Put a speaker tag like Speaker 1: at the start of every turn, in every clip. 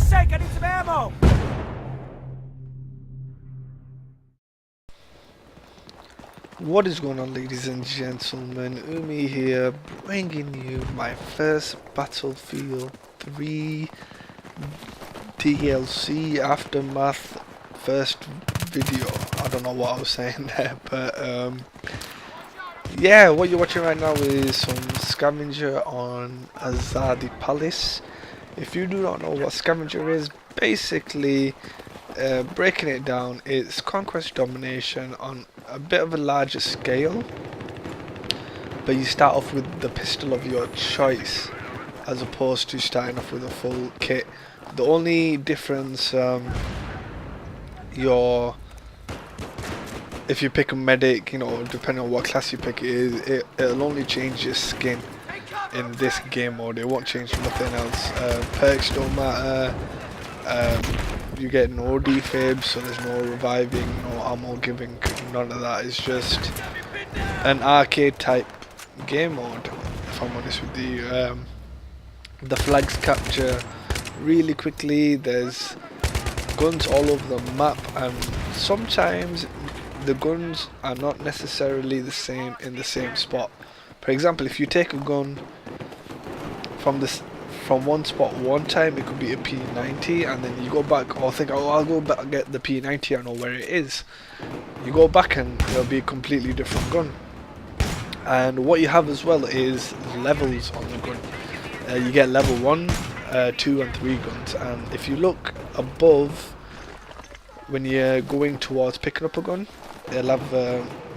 Speaker 1: sake, I need some ammo!
Speaker 2: What is going on, ladies and gentlemen? Umi here, bringing you my first Battlefield 3 DLC Aftermath first video. I don't know what I was saying there, but yeah, what you're watching right now is some Scavenger on Azadi Palace. If you do not know what Scavenger is, basically breaking it down, it's conquest domination on a bit of a larger scale, but you start off with the pistol of your choice as opposed to starting off with a full kit. The only difference, if you pick a medic, you know, depending on what class you pick, it'll only change your skin in this game mode. It won't change nothing else. Perks don't matter. You get no defibs, so there's no reviving, no ammo giving, none of that. It's just an arcade type game mode, if I'm honest with you. The flags capture really quickly. There's guns all over the map, and sometimes the guns are not necessarily the same in the same spot. For example, if you take a gun from one spot one time, it could be a P90, and then you go back or think, oh, I'll go back and get the P90, I know where it is. You go back and it'll be a completely different gun. And what you have as well is levels on the gun. You get level 1, 2 and 3 guns, and if you look above when you're going towards picking up a gun, it'll have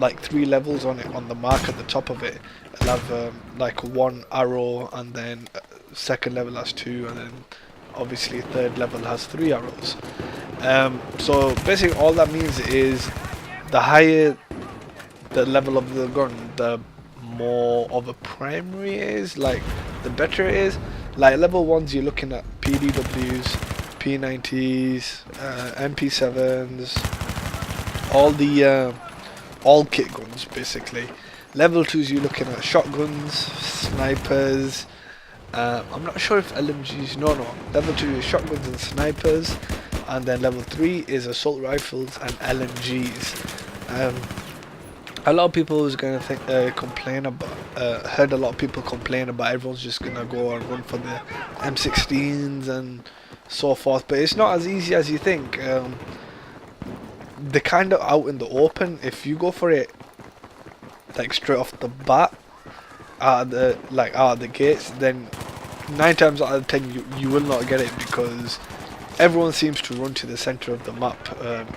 Speaker 2: like 3 levels on it, on the mark at the top of it. It'll have like 1 arrow, and then second level has 2, and then obviously third level has 3 arrows. So basically all that means is the higher the level of the gun, the more of a primary it is, like the better it is. Like level 1s, you're looking at PDWs, P90s, MP7s, all the all kit guns basically. Level 2s, you're looking at shotguns, snipers. I'm not sure if LMGs. No. Level 2 is shotguns and snipers, and then level 3 is assault rifles and LMGs. A lot of people is gonna complain about. Heard a lot of people complain about everyone's just gonna go and run for the M16s and so forth, but it's not as easy as you think. They're kind of out in the open. If you go for it like straight off the bat, out of the gates, then 9 times out of 10 you will not get it, because everyone seems to run to the center of the map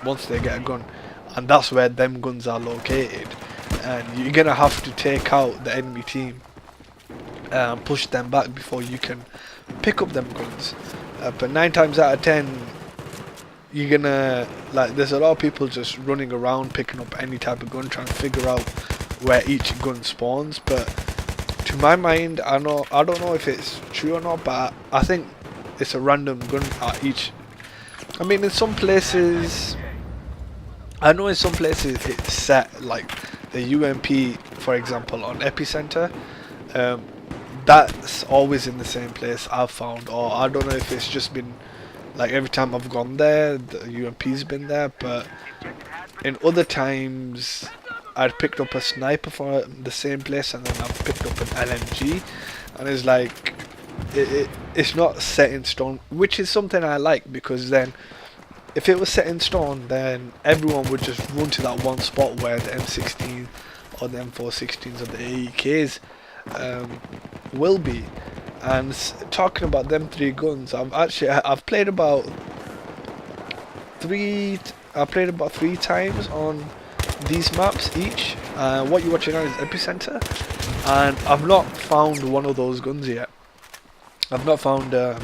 Speaker 2: once they get a gun, and that's where them guns are located, and you're gonna have to take out the enemy team and push them back before you can pick up them guns. But 9 times out of 10 you're gonna, like, there's a lot of people just running around picking up any type of gun, trying to figure out where each gun spawns. But to my mind, I don't know if it's true or not, but I think it's a random gun at each. I mean, in some places, I know in some places it's set, like the UMP, for example, on Epicenter. That's always in the same place, I've found, or I don't know if it's just been like every time I've gone there, the UMP's been there. But in other times, I'd picked up a sniper from the same place, and then I've picked up an LMG, and it's like it's not set in stone, which is something I like, because then if it was set in stone, then everyone would just run to that one spot where the M16 or the M416s or the AEKs will be. And talking about them 3 guns, I've played about 3 times on these maps each. What you're watching now is Epicenter, and I've not found one of those guns yet. I've not found an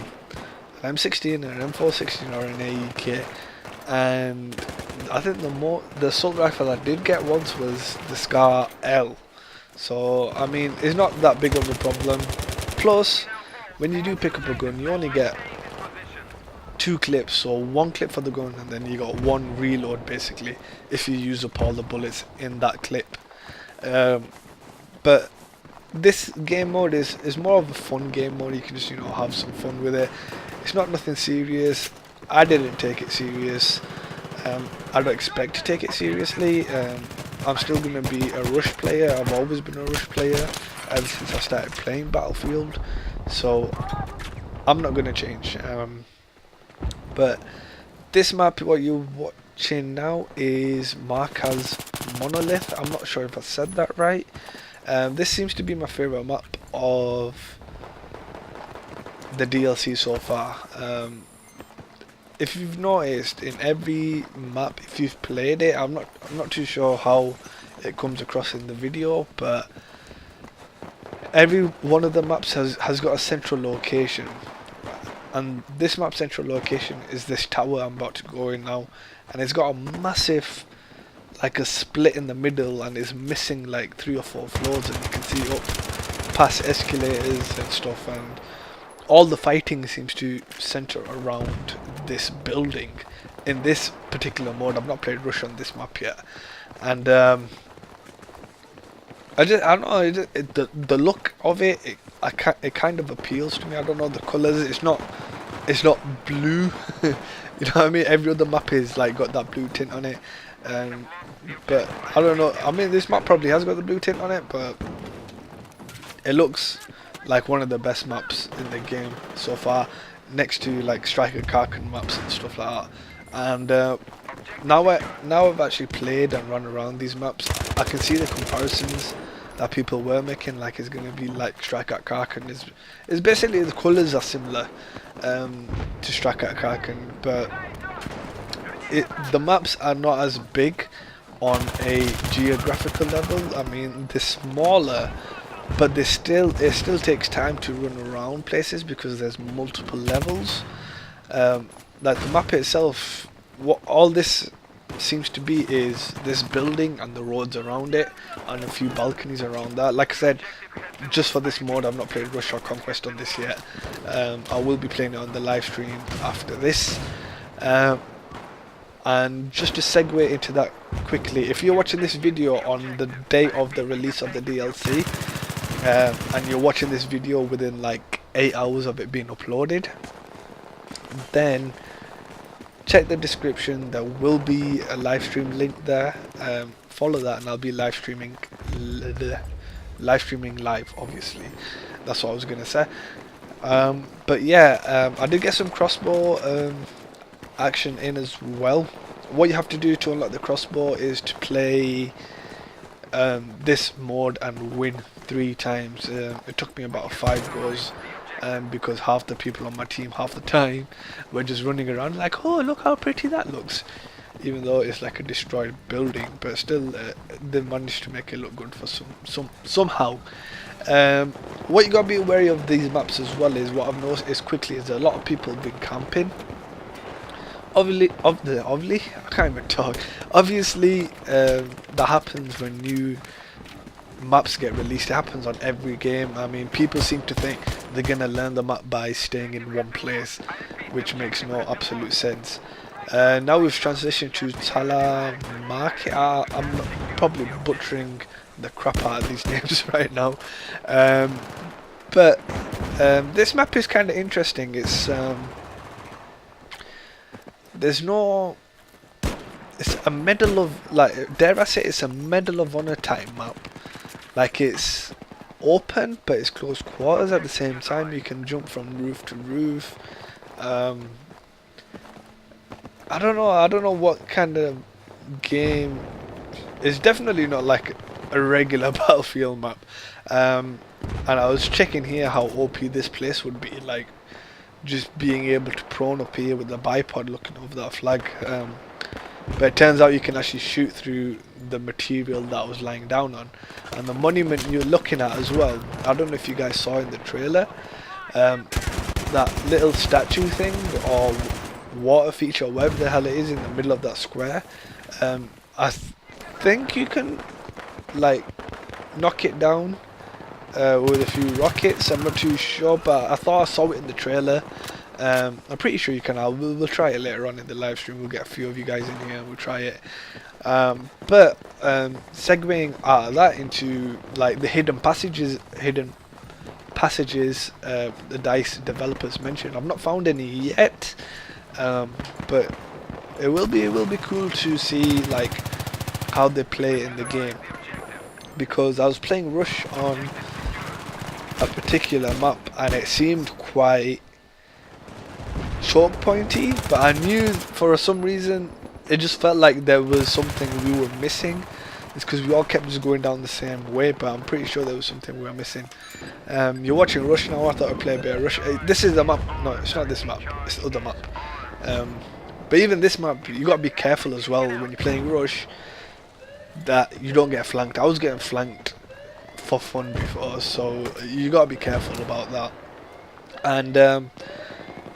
Speaker 2: M16 and an M416 or an AEK, and I think the assault rifle I did get once was the Scar L. So I mean, it's not that big of a problem. Plus, when you do pick up a gun, you only get 2 clips, so 1 clip for the gun, and then you got 1 reload basically if you use up all the bullets in that clip. But this game mode is more of a fun game mode. You can just, you know, have some fun with it. It's not nothing serious. I didn't take it serious. I don't expect to take it seriously. I'm still going to be a rush player. I've always been a rush player ever since I started playing Battlefield. So I'm not going to change. But this map, what you're watching now, is Markaz Monolith. I'm not sure if I said that right. This seems to be my favourite map of the DLC so far. If you've noticed, in every map, if you've played it, I'm not too sure how it comes across in the video, but every one of the maps has got a central location, and this map's central location is this tower I'm about to go in now, and it's got a massive, like a split in the middle, and it's missing like 3 or 4 floors, and you can see up past escalators and stuff, and all the fighting seems to center around this building in this particular mode. I've not played Rush on this map yet, and I don't know, the look of it, it kind of appeals to me. I don't know, the colours, it's not blue. You know what I mean? Every other map is like got that blue tint on it, but I don't know, I mean, this map probably has got the blue tint on it, but it looks like one of the best maps in the game so far, next to like Striker Karkin maps and stuff like that. And now I've actually played and run around these maps, I can see the comparisons that people were making, like it's going to be like Striker Karkin. Is basically the colours are similar to Striker Karkin, but the maps are not as big on a geographical level. I mean, they're smaller, but it still takes time to run around places because there's multiple levels. Like the map itself, what all this seems to be is this building and the roads around it, and a few balconies around that. Like I said, just for this mode, I've not played Rush or Conquest on this yet. I will be playing it on the live stream after this. And just to segue into that quickly, if you're watching this video on the day of the release of the DLC, and you're watching this video within like 8 hours of it being uploaded, then check the description. There will be a live stream link there. Follow that, and I'll be live streaming live, obviously. That's what I was gonna say. But yeah, I did get some crossbow action in as well. What you have to do to unlock the crossbow is to play this mode and win 3 times. It took me about 5 goes, because half the people on my team, half the time, were just running around like, oh, look how pretty that looks, even though it's like a destroyed building, but still they managed to make it look good for somehow. What you gotta be wary of these maps as well is, what I've noticed quickly, is a lot of people have been camping. Obviously, I can't even talk. Obviously, that happens when new maps get released. It happens on every game. I mean, people seem to think they're gonna learn the map by staying in one place, which makes no absolute sense. Now we've transitioned to Tala Market. I'm probably butchering the crap out of these names right now, but this map is kind of interesting. It's there's no, it's a Medal of, like, dare I say, it's a Medal of Honor type map. Like, it's open, but it's close quarters at the same time. You can jump from roof to roof. I don't know what kind of game. It's definitely not like a regular Battlefield map. And I was checking here how OP this place would be, like just being able to prone up here with the bipod looking over that flag. But it turns out you can actually shoot through the material that I was lying down on. And the monument you're looking at as well, I don't know if you guys saw in the trailer, that little statue thing or water feature, or whatever the hell it is in the middle of that square. I think you can like knock it down with a few rockets. I'm not too sure, but I thought I saw it in the trailer. I'm pretty sure you can. We'll try it later on in the live stream. We'll get a few of you guys in here and we'll try it. But segueing out of that into like the hidden paths passages the DICE developers mentioned. I've not found any yet, but it will be cool to see like how they play in the game, because I was playing Rush on a particular map and it seemed quite choke pointy, but I knew for some reason it just felt like there was something we were missing. It's because we all kept just going down the same way, but I'm pretty sure there was something we were missing. You're watching Rush now. I thought I'd play a bit of Rush. This is the map. No, it's not this map. It's the other map. But even this map, you gotta be careful as well when you're playing Rush that you don't get flanked. I was getting flanked for fun before, so you gotta be careful about that. And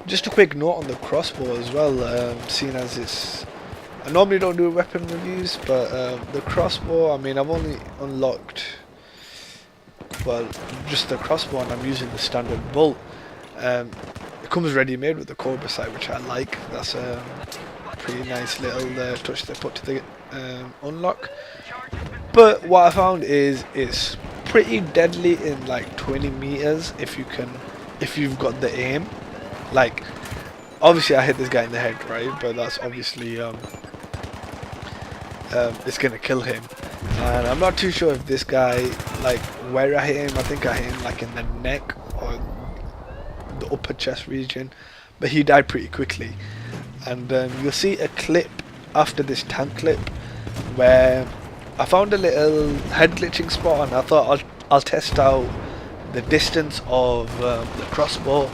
Speaker 2: just a quick note on the crossbow as well, seeing as it's, I normally don't do weapon reviews, but the crossbow, I mean, I've only unlocked, well, just the crossbow, and I'm using the standard bolt. It comes ready made with the Cobra sight, which I like. That's a pretty nice little touch they put to the unlock. But what I found is it's pretty deadly in like 20 meters if you've got the aim. Like, obviously I hit this guy in the head, right? But that's obviously it's gonna kill him. And I'm not too sure if this guy, like where I hit him, I think I hit him like in the neck or the upper chest region, but he died pretty quickly. And you'll see a clip after this tank clip where I found a little head glitching spot, and I thought I'll test out the distance of the crossbow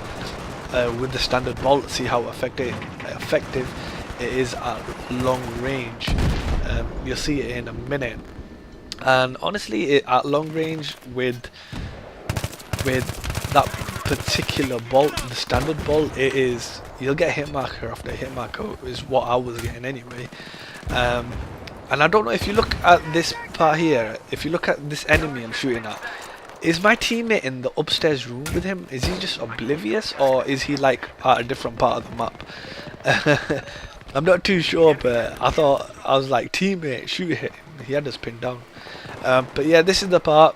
Speaker 2: with the standard bolt, see how effective it is at long range. You'll see it in a minute. And honestly, at long range with that particular bolt, the standard bolt, it is, you'll get hit marker after hit marker, is what I was getting anyway. And I don't know if you look at this part here, if you look at this enemy I'm shooting at, is my teammate in the upstairs room with him? Is he just oblivious, or is he like at a different part of the map? I'm not too sure, but I was like, teammate, shoot him. He had us pinned down. But yeah, this is the part.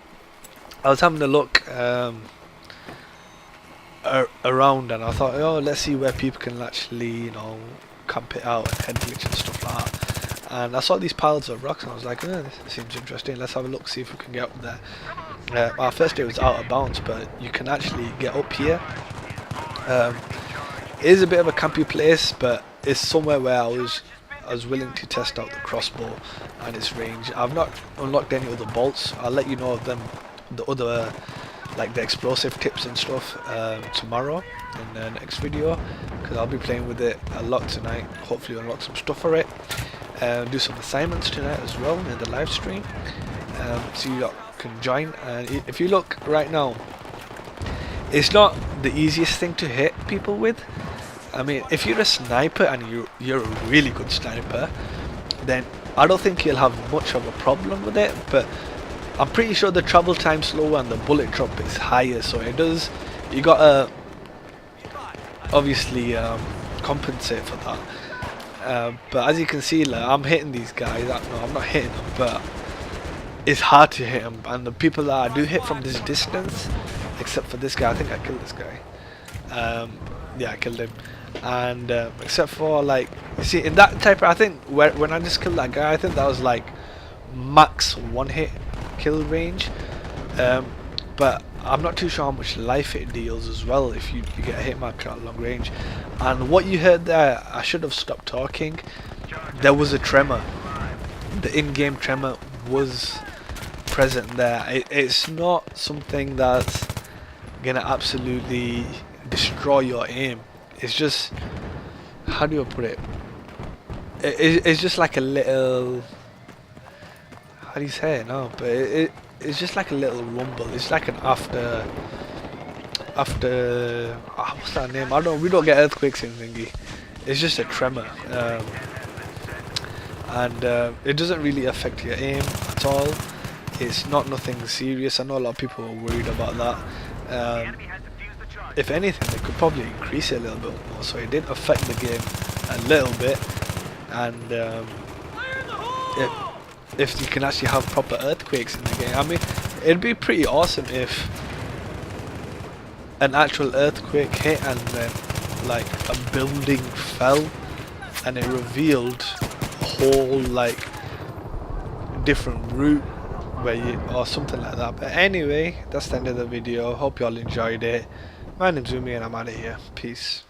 Speaker 2: I was having a look around, and I thought, oh, let's see where people can actually, you know, camp it out and head glitch and stuff like that. And I saw these piles of rocks, and I was like, oh, this seems interesting. Let's have a look, see if we can get up there. Our first day was out of bounds, but you can actually get up here. It is a bit of a campy place, but it's somewhere where I was willing to test out the crossbow and its range. I've not unlocked any other bolts. I'll let you know of them, the other, like the explosive tips and stuff, tomorrow in the next video, because I'll be playing with it a lot tonight. Hopefully unlock some stuff for it. Do some assignments tonight as well in the live stream, so you lot can join. And if you look right now, it's not the easiest thing to hit people with. I mean, if you're a sniper and you're a really good sniper, then I don't think you'll have much of a problem with it. But I'm pretty sure the travel time's slower and the bullet drop is higher, so it does, you gotta obviously compensate for that. But as you can see, like, I'm hitting these guys. No, I'm not hitting them, but it's hard to hit them. And the people that I do hit from this distance, except for this guy, I think I killed this guy. Yeah, I killed him. And except for, like, you see, in that type of, I think when I just killed that guy, I think that was like max one hit kill range. But I'm not too sure how much life it deals as well if you get a hit marker at long range. And what you heard there, I should have stopped talking. There was a tremor. The in-game tremor was present there. It's not something that's gonna absolutely destroy your aim. It's just, how do you put it? It's just like a little, how do you say it now? But it's just like a little rumble. It's like an after what's that name? I don't know. We don't get earthquakes in thingy. It's just a tremor, and it doesn't really affect your aim at all. It's not nothing serious. I know a lot of people are worried about that. If anything, they could probably increase it a little bit more. So it did affect the game a little bit, and if you can actually have proper earthquakes in the game, I mean, it'd be pretty awesome if an actual earthquake hit and then like a building fell and it revealed a whole like different route where you, or something like that. But anyway, that's the end of the video. Hope you all enjoyed it. My name's Umi and I'm out of here. Peace.